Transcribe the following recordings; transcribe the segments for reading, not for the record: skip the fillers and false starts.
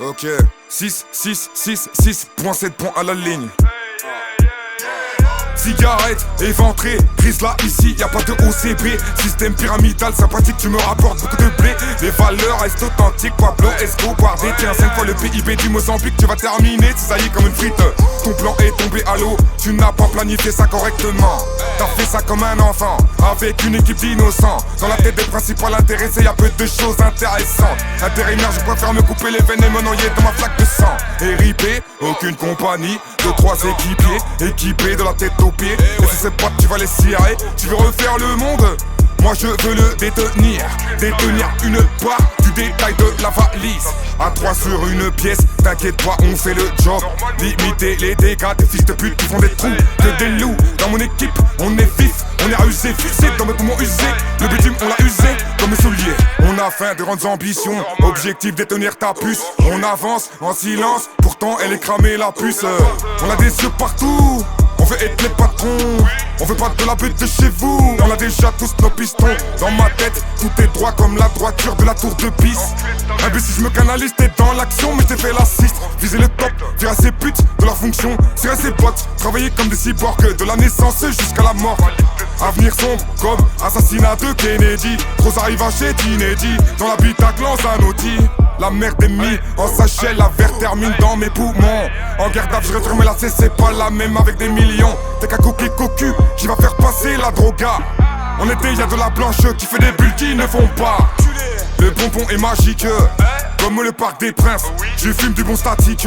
Ok, 6,7 points à la ligne. Cigarette, éventrée, prise là, ici, y'a pas de OCB. Système pyramidal, sympathique, tu me rapportes beaucoup de blé. Les valeurs restent authentiques, Pablo Escobar détient 5 fois le PIB du Mozambique. Tu vas terminer, tu saillis comme une frite. Ton plan est tombé à l'eau, tu n'as pas planifié ça correctement. T'as fait ça comme un enfant, avec une équipe d'innocents. Dans la tête des principaux intéressés, y'a peu de choses intéressantes. Intérimaire, je préfère me couper les veines et me noyer dans ma flaque de sang. RIP, aucune compagnie, 2-3 équipiers, équipés de la tête aux pieds. Et si c'est pas que tu vas les cirer, tu veux refaire le monde. Moi je veux le détenir une part du détail de la valise. À 3 sur une pièce, t'inquiète pas, on fait le job. Limiter les dégâts des fils de pute qui font des trous. Que des loups, dans mon équipe, on est vif, on est rusé, fixé dans mes poumons usés. Le bitume on l'a usé, comme mes souliers. On a faim de grandes ambitions, objectif détenir ta puce. On avance en silence, pourtant elle est cramée la puce. On a des yeux partout, on veut être les patrons. On veut pas de la butte de chez vous. On a déjà tous nos pistons. Dans ma tête, tout est droit comme la droiture de la tour de Pise. Imbécile, je me canalise, t'es dans l'action, mais je t'ai fait l'assist. Viser le top, virer ces putes de leur fonction, serrer ses bottes, travailler comme des cyborgs de la naissance jusqu'à la mort. Avenir sombre comme assassinat de Kennedy. Trop arrive à chez inédit. Dans l'habitacle, lance un outil. La merde est mise en sachet, la verre termine dans mes poumons. En guerre d'âge, je retourne la C, c'est pas la même avec des millions. T'es qu'à coquille cocu, qui va faire passer la droga. En été, y'a de la blanche qui fait des bulles qui ne font pas. Le bonbon est magique, comme le parc des princes. Je fume du bon statique,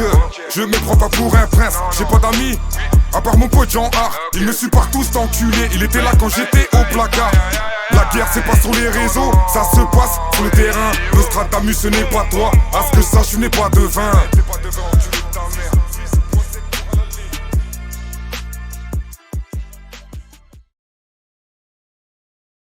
je me prends pas pour un prince. J'ai pas d'amis, à part mon pote Jean Hart. Il me suit partout cet enculé, il était là quand j'étais au placard. La guerre c'est pas sur les réseaux, ça se passe sur le terrain. Nostradamus ce n'est pas toi, à ce que ça je n'ai pas de vin.